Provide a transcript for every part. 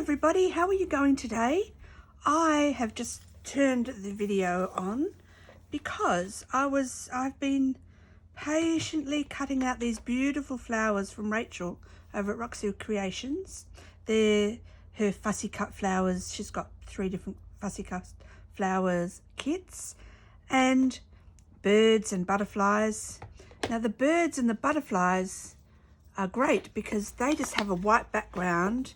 everybody, how are you going today? I have just turned the video on because I've been patiently cutting out these beautiful flowers from Rachel over at Roxy Creations. They're her fussy cut flowers. She's got 3 different fussy cut flowers kits and birds and butterflies. Now the birds and the butterflies are great because they just have a white background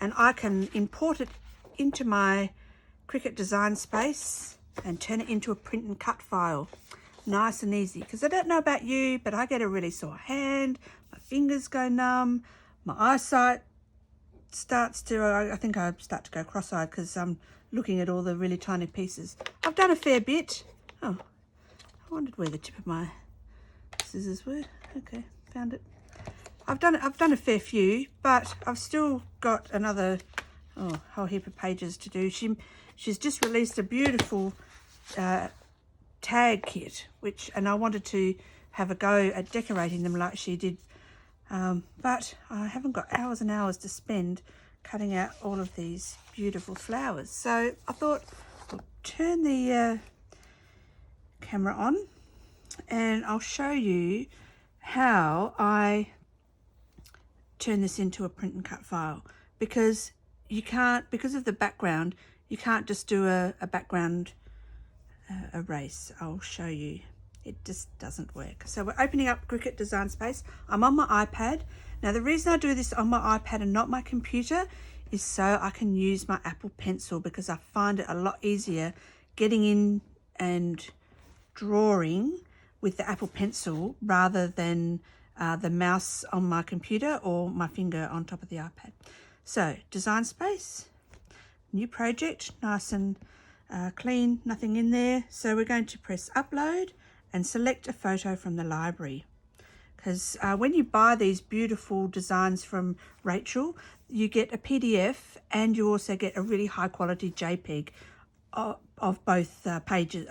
and I can import it into my Cricut design space and turn it into a print and cut file. Nice and easy, because I don't know about you, but I get a really sore hand, my fingers go numb, my eyesight starts to, I think I start to go cross-eyed because I'm looking at all the really tiny pieces. I've done a fair bit. Oh, I wondered where the tip of my scissors were. Okay, found it. I've done a fair few, but I've still got another whole heap of pages to do. She's just released a beautiful tag kit, and I wanted to have a go at decorating them like she did, but I haven't got hours and hours to spend cutting out all of these beautiful flowers. So I thought I'll turn the camera on and I'll show you how I turn this into a print and cut file, because you can't, because of the background, you can't just do a background erase. I'll show you. It just doesn't work. So we're opening up Cricut Design Space. I'm on my iPad. Now the reason I do this on my iPad and not my computer is so I can use my Apple Pencil, because I find it a lot easier getting in and drawing with the Apple Pencil rather than the mouse on my computer or my finger on top of the iPad. So Design Space, new project, nice and clean, nothing in there. So we're going to press upload and select a photo from the library, because when you buy these beautiful designs from Rachel, you get a PDF and you also get a really high quality JPEG of both pages.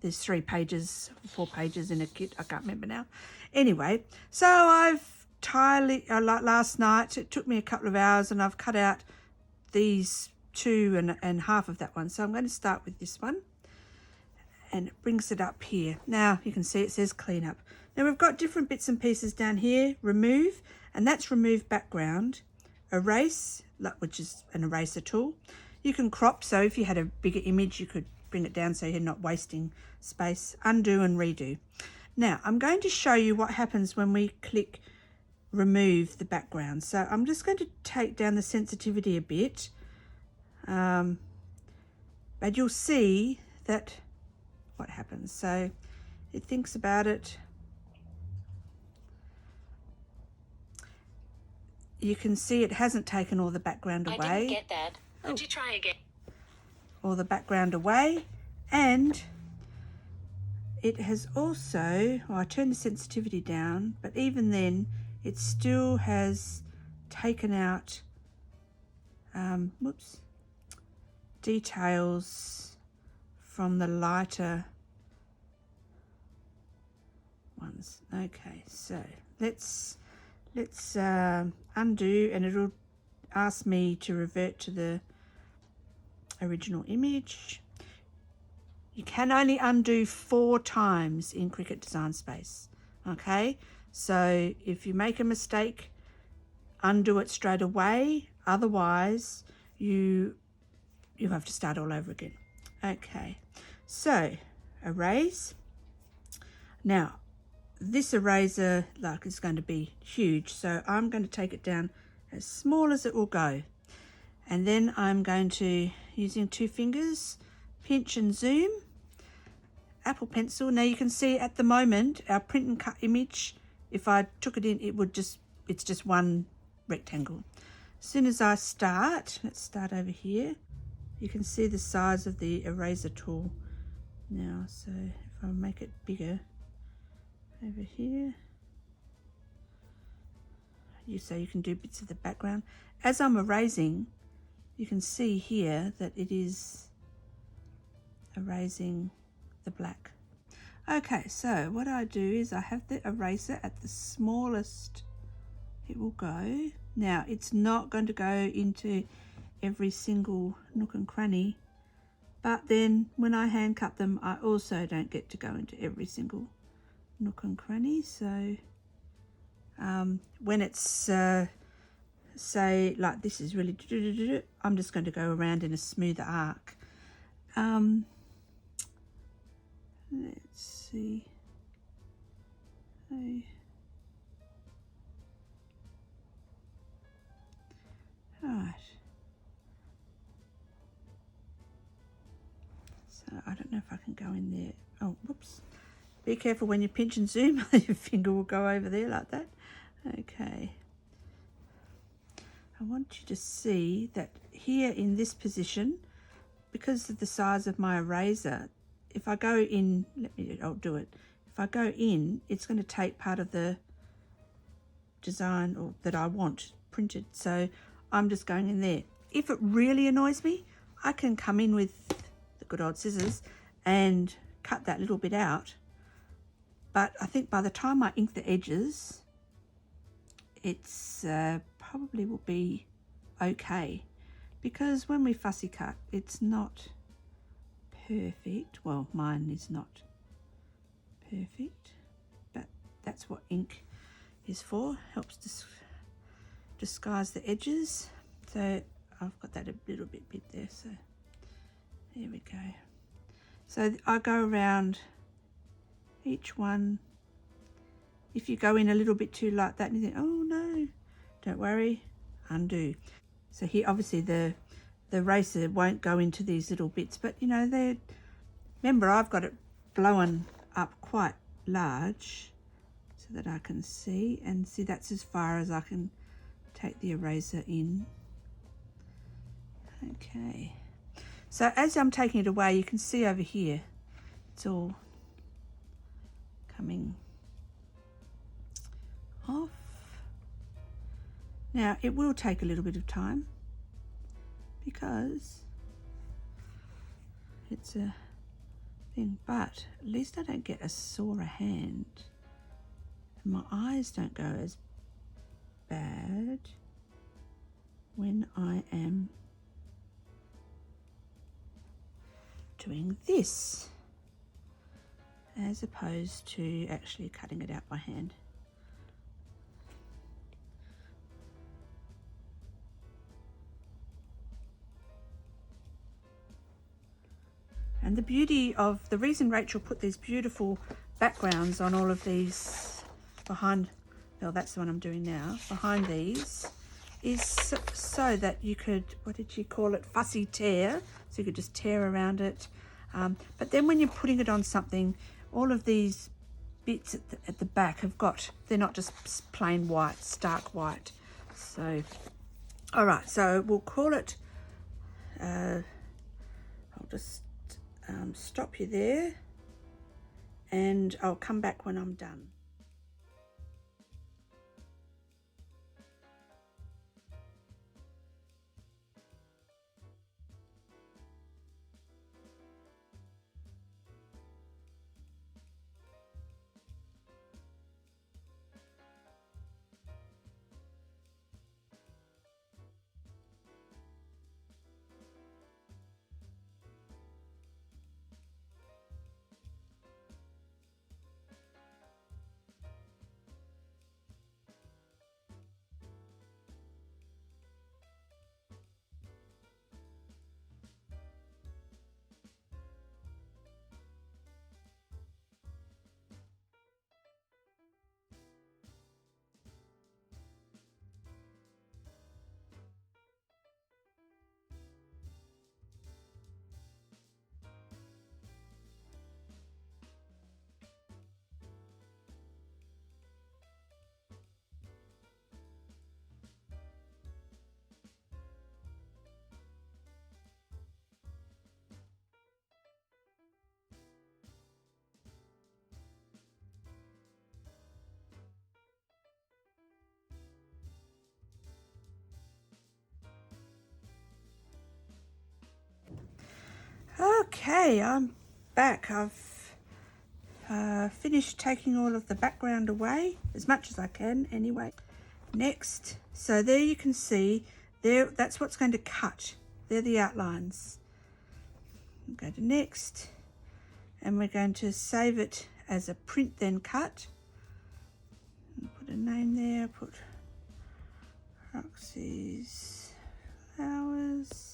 There's 3 pages, 4 pages in a kit, I can't remember now. Anyway, so I've last night, it took me a couple of hours and I've cut out these 2 and half of that one. So I'm going to start with this one, and it brings it up here. Now you can see it says clean up. Now we've got different bits and pieces down here. Remove, and that's remove background. Erase, which is an eraser tool. You can crop, so if you had a bigger image you could bring it down so you're not wasting space. Undo and redo. Now I'm going to show you what happens when we click remove the background. So I'm just going to take down the sensitivity a bit, but you'll see that what happens. So it thinks about it. You can see it hasn't taken all the background away. I didn't get that. Could you try again? All the background away, and it has also, I turned the sensitivity down, but even then it still has taken out details from the lighter ones. Okay, so let's undo, and it'll ask me to revert to the original image. You can only undo 4 times in Cricut Design Space. Okay, so if you make a mistake, undo it straight away. Otherwise, you have to start all over again. Okay, so erase. Now, this eraser is going to be huge, so I'm going to take it down as small as it will go. And then I'm going to, using 2 fingers, pinch and zoom. Apple Pencil. Now you can see at the moment our print and cut image, if I took it in, it's just one rectangle. As soon as I start, let's start over here, you can see the size of the eraser tool now. So if I make it bigger over here, so you can do bits of the background. As I'm erasing, you can see here that it is erasing the black. Okay, so what I do is I have the eraser at the smallest it will go. Now it's not going to go into every single nook and cranny, but then when I hand cut them, I also don't get to go into every single nook and cranny. So when it's say like this is really, I'm just going to go around in a smoother arc. Let's see. Right. So I don't know if I can go in there. Oh, whoops. Be careful when you pinch and zoom. Your finger will go over there like that. Okay. I want you to see that here in this position, because of the size of my eraser, if I go in, I'll do it. If I go in, it's going to take part of the design or that I want printed. So I'm just going in there. If it really annoys me, I can come in with the good old scissors and cut that little bit out. But I think by the time I ink the edges, it's probably will be okay, because when we fussy cut, it's not perfect. Well, mine is not perfect, but that's what ink is for. Helps disguise the edges. So I've got that a little bit there, so there we go. So I go around each one. If you go in a little bit too like that and you think, oh no, don't worry, undo. So here obviously the eraser won't go into these little bits, but you know, remember I've got it blown up quite large so that I can see, and see that's as far as I can take the eraser in. Okay, so as I'm taking it away, you can see over here it's all coming off. Now it will take a little bit of time because it's a thing, but at least I don't get a sore hand and my eyes don't go as bad when I am doing this as opposed to actually cutting it out by hand. And the beauty of the reason Rachel put these beautiful backgrounds on all of these behind, well, that's the one I'm doing now, behind these, is so that you could, what did she call it, fussy tear, so you could just tear around it. But then when you're putting it on something, all of these bits at the back have got, they're not just plain white, stark white. So, all right, so we'll call it, I'll just stop you there and I'll come back when I'm done. Okay, I'm back. I've finished taking all of the background away, as much as I can anyway. Next, so there you can see there, that's what's going to cut. They're the outlines. We'll go to next, and we're going to save it as a print then cut. Put a name there, put Roxy's Flowers.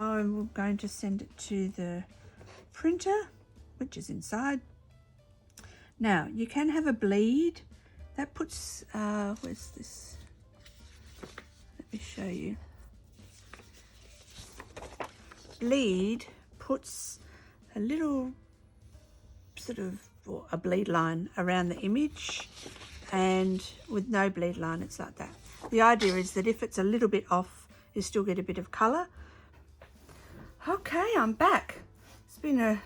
I'm going to send it to the printer, which is inside. Now you can have a bleed that puts where's this, let me show you. Bleed puts a little sort of, or a bleed line around the image, and with no bleed line it's like that. The idea is that if it's a little bit off, you still get a bit of colour. Okay, I'm back. It's been a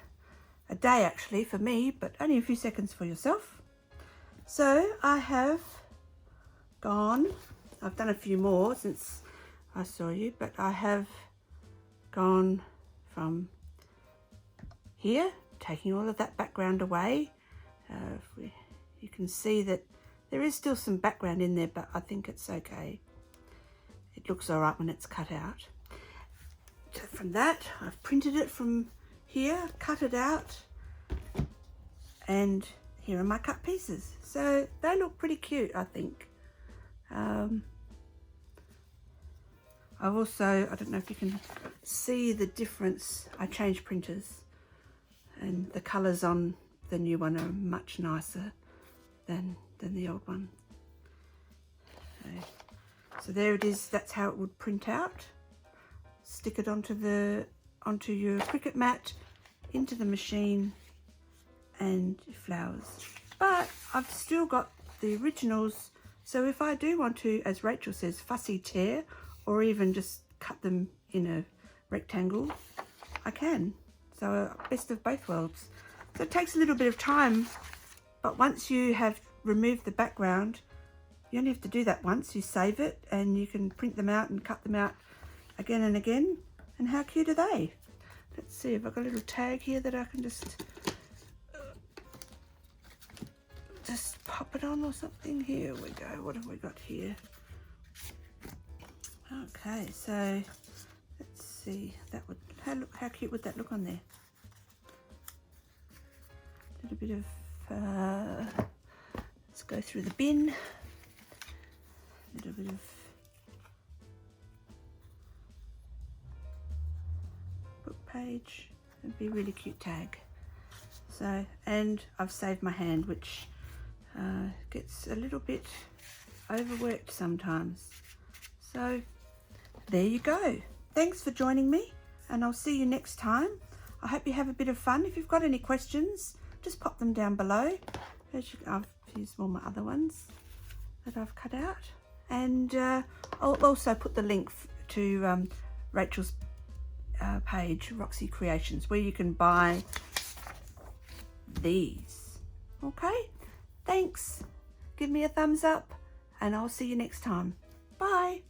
day actually for me, but only a few seconds for yourself. So I have gone, I've done a few more since I saw you, but I have gone from here, taking all of that background away. You can see that there is still some background in there, but I think it's okay. It looks all right when it's cut out. So from that, I've printed it from here, cut it out, and here are my cut pieces. So they look pretty cute, I think. I've also, I don't know if you can see the difference. I changed printers, and the colours on the new one are much nicer than the old one. So there it is. That's how it would print out. Stick it onto your Cricut mat, into the machine, and flowers. But I've still got the originals, so if I do want to, as Rachel says, fussy tear, or even just cut them in a rectangle, I can. So best of both worlds. So it takes a little bit of time, but once you have removed the background, you only have to do that once. You save it and you can print them out and cut them out again and again. And how cute are they? Let's see if I've got a little tag here that I can just pop it on or something. Here we go. What have we got here? Okay, so let's see. That would, how cute would that look on there? A little bit of let's go through the bin. A little bit of book page. It'd be a really cute tag. So, and I've saved my hand, which gets a little bit overworked sometimes. So there you go. Thanks for joining me, and I'll see you next time. I hope you have a bit of fun. If you've got any questions, just pop them down below. I've used all my other ones that I've cut out, and I'll also put the link to Rachel's page, Roxy Creations, where you can buy these. Okay, thanks. Give me a thumbs up, and I'll see you next time. Bye.